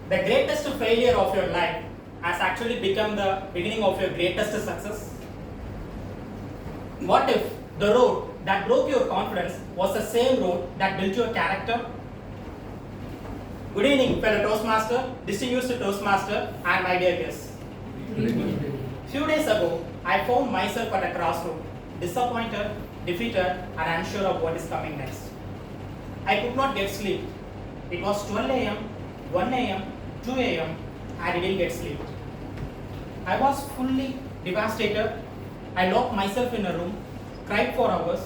The greatest failure of your life has actually become the beginning of your greatest success? What if the road that broke your confidence was the same road that built your character? Good evening, fellow Toastmaster, distinguished Toastmaster, and my dear guests. Few days ago, I found myself at a crossroad, disappointed, defeated, and unsure of what is coming next. I could not get sleep. It was 12 a.m., 1 a.m., 2 a.m., I didn't get sleep. I was fully devastated. I locked myself in a room, cried for hours.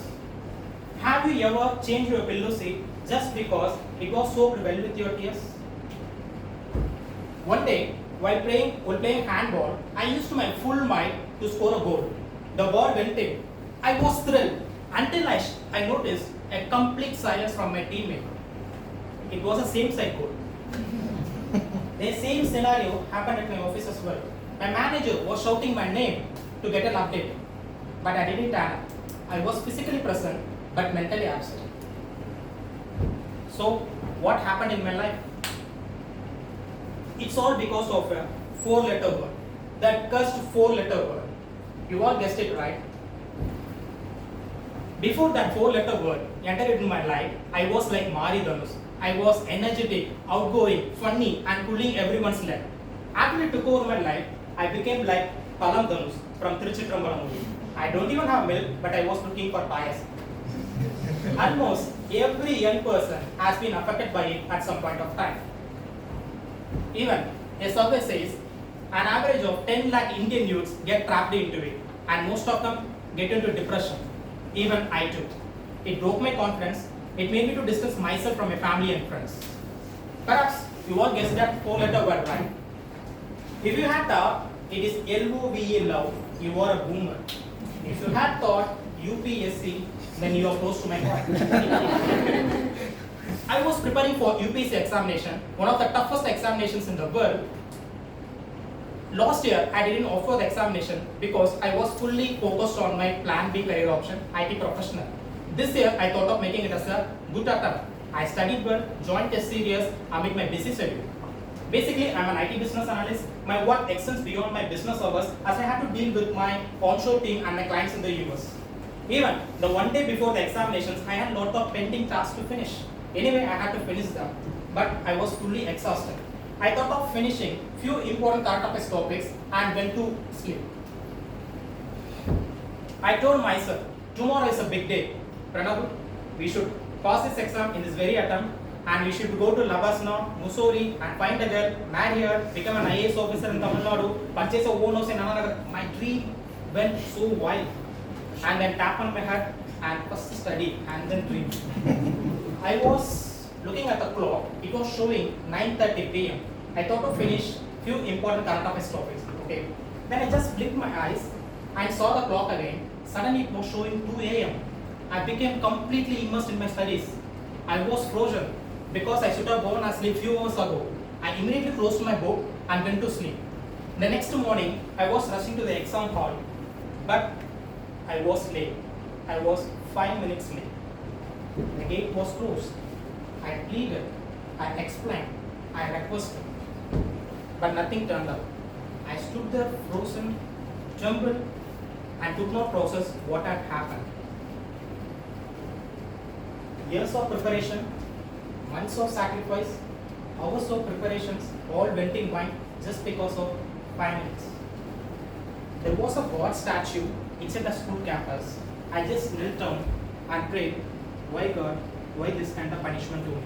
Have you ever changed your pillow seat just because it was soaked well with your tears? One day, while playing handball, I used my full might to score a goal. The ball went in. I was thrilled until I noticed a complete silence from my teammate. It was a same-side goal. The same scenario happened at my office as well. My manager was shouting my name to get an update, but I didn't turn up. I was physically present, but mentally absent. So, what happened in my life? It's all because of a 4-letter word. That cursed 4-letter word. You all guessed it right. Before that 4-letter word entered into my life, I was like Mari Dhanus. I was energetic, outgoing, funny, and pulling everyone's leg. After it took over my life, I became like Palam Dhanus from Tiruchitrambalam movie. I don't even have milk, but I was looking for bias. Almost every young person has been affected by it at some point of time. Even a survey says an average of 10 lakh Indian youths get trapped into it, and most of them get into depression. Even I too. It broke my confidence. It made me to distance myself from my family and friends. Perhaps you all guessed that 4-letter word right. If you had thought it is LOVE love, you are a boomer. If you had thought UPSC, then you are close to my point. I was preparing for UPSC examination, one of the toughest examinations in the world. Last year, I didn't offer the examination because I was fully focused on my plan B career option, IT professional. This year, I thought of making it as a good attempt. I studied well, joined test series amid my busy schedule. Basically, I'm an IT business analyst. My work extends beyond my business hours as I have to deal with my onshore team and my clients in the US. Even the one day before the examinations, I had a lot of pending tasks to finish. Anyway, I had to finish them, but I was fully exhausted. I thought of finishing few important current affairs topics and went to sleep. I told myself, tomorrow is a big day. Pranav, we should pass this exam in this very attempt, and we should go to Labasna, Mussoorie, and find a girl, marry her, become an IAS officer in Tamil Nadu, purchase a own house in Ananagar. My dream went so wild. And then tap on my head and first study and then dream. I was looking at the clock. It was showing 9:30 p.m. I thought to finish few important current affairs topics. Okay. Then I just blinked my eyes and saw the clock again. Suddenly it was showing 2 a.m. I became completely immersed in my studies. I was frozen because I should have gone asleep few hours ago. I immediately closed my book and went to sleep. The next morning, I was rushing to the exam hall, but I was late. I was 5 minutes late. The gate was closed. I pleaded, I explained, I requested, but nothing turned up. I stood there frozen, trembled, and could not process what had happened. Years of preparation, months of sacrifice, hours of preparations, all went in vain just because of 5 minutes. There was a God statue inside the school campus. I just knelt down and prayed, why God, why this kind of punishment to me?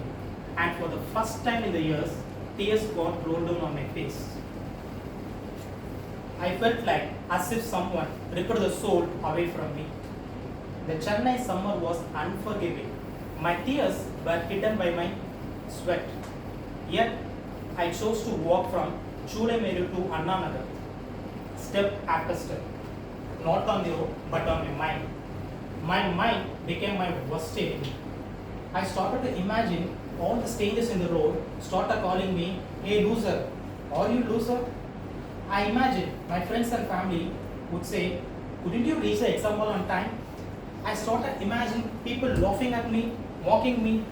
And for the first time in the years, tears got rolled down on my face. I felt like as if someone ripped the soul away from me. The Chennai summer was unforgiving. My tears were hidden by my sweat. Yet, I chose to walk from Chulemeru to Annanagar, step after step. Not on the road, but on my mind. My mind became my worst enemy. I started to imagine all the strangers in the road started calling me, hey loser, are you loser? I imagined my friends and family would say, couldn't you reach the exam hall on time? I started imagining people laughing at me, mocking me.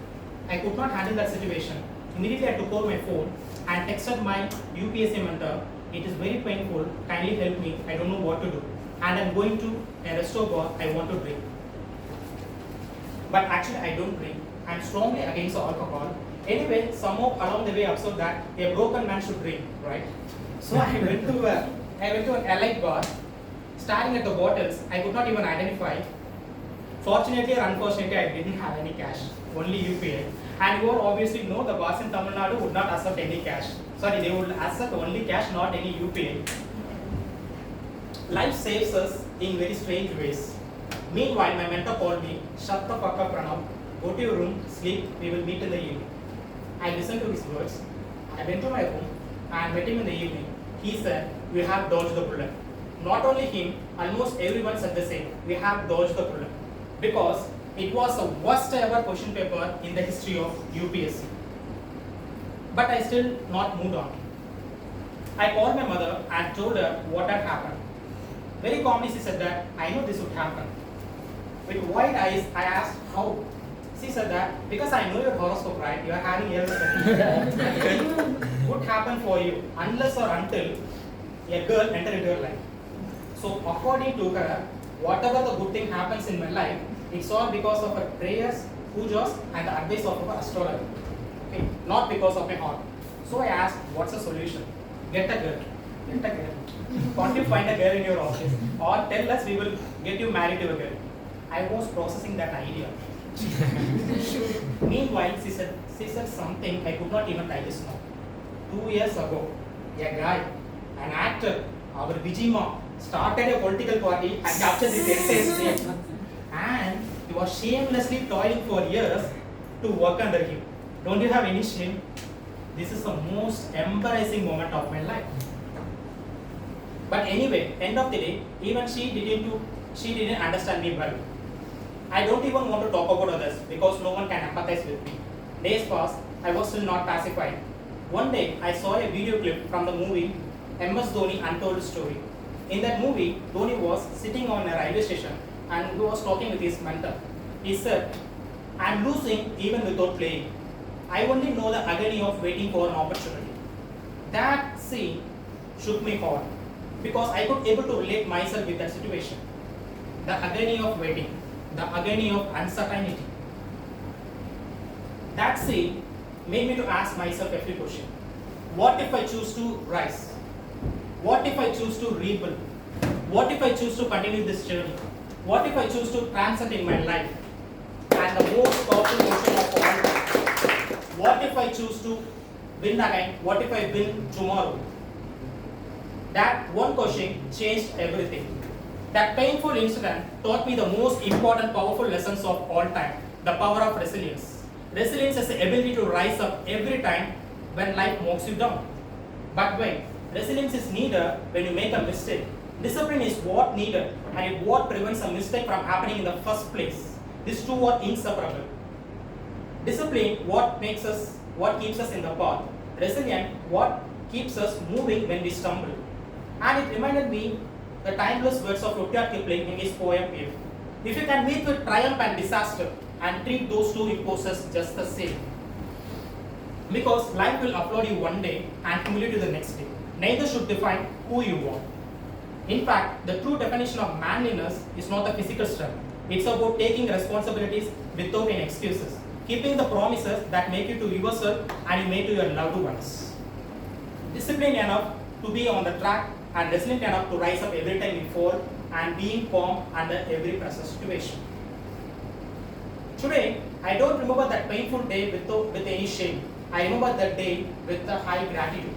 I could not handle that situation. Immediately I took out my phone and texted my UPSC mentor, "It is very painful, kindly help me, I don't know what to do. And I'm going to a resto bar, I want to drink. But actually I don't drink. I'm strongly against alcohol. Anyway, somehow along the way I observed that a broken man should drink, right? So I went to an elite bar, staring at the bottles, I could not even identify. Fortunately or unfortunately, I didn't have any cash, only UPI. And you all obviously know the bars in Tamil Nadu would not accept any cash. Sorry, they would accept only cash, not any UPI. Life saves us in very strange ways. Meanwhile, my mentor called me, "Shut the fuck up, Pranav. Go to your room, sleep, we will meet in the evening." I listened to his words. I went to my room and met him in the evening. He said, "We have dodged the bullet." Not only him, almost everyone said the same. We have dodged the bullet. Because it was the worst ever question paper in the history of UPSC. But I still not moved on. I called my mother and told her what had happened. Very calmly she said that, "I know this would happen." With wide eyes, I asked how. She said that, "Because I know your horoscope, right? You are having illness. Nothing would happen for you unless or until a girl enter into your life." So according to her, whatever the good thing happens in my life, it's all because of her prayers, pujas, and the advice of her astrologer. Okay, not because of my heart. So I asked, "What's the solution?" "Get a girl." Get a girl. Can't you find a girl in your office? Or tell us, we will get you married to a girl. I was processing that idea. Meanwhile, she said something I could not even digest now. 2 years ago, a guy, an actor, our Vijima, started a political party and captured this essay, and he was shamelessly toiling for years to work under him. Don't you have any shame? This is the most embarrassing moment of my life. But anyway, end of the day, even she didn't understand me well. I don't even want to talk about others because no one can empathize with me. Days passed, I was still not pacified. One day, I saw a video clip from the movie MS Dhoni Untold Story. In that movie, Dhoni was sitting on a railway station and he was talking with his mentor. He said, "I'm losing even without playing. I only know the agony of waiting for an opportunity." That scene shook me hard because I could able to relate myself with that situation. The agony of waiting, the agony of uncertainty. That scene made me to ask myself a few questions. What if I choose to rise? What if I choose to rebuild? What if I choose to continue this journey? What if I choose to transcend in my life? And the most powerful question of all, what if I choose to win again? What if I win tomorrow? That one question changed everything. That painful incident taught me the most important powerful lessons of all time, the power of resilience. Resilience is the ability to rise up every time when life knocks you down. But wait, resilience is needed when you make a mistake. Discipline is what needed and it what prevents a mistake from happening in the first place. These two are inseparable. Discipline, what keeps us in the path. Resilient, what keeps us moving when we stumble. And it reminded me the timeless words of Rudyard Kipling in his poem If. If you can meet with triumph and disaster and treat those two impulses just the same. Because life will applaud you one day and humiliate you the next day. Neither should define who you are. In fact, the true definition of manliness is not the physical strength. It's about taking responsibilities without any excuses. Keeping the promises that make you to yourself and you make to your loved ones. Disciplined enough to be on the track and resilient enough to rise up every time you fall and being calm under every pressure situation. Today, I don't remember that painful day with any shame. I remember that day with a high gratitude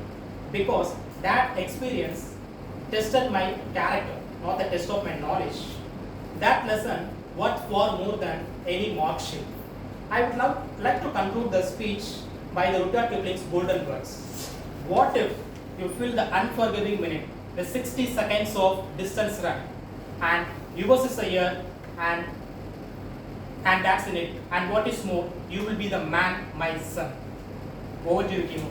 because that experience tested my character, not the test of my knowledge. That lesson worth far more than any mark sheet. I would like to conclude the speech by the Rudyard Kipling's golden words. What if you feel the unforgiving minute, the 60 seconds of distance run, and yours is a year, and that's in it. And what is more, you will be the man, my son. Over to you, Kimo.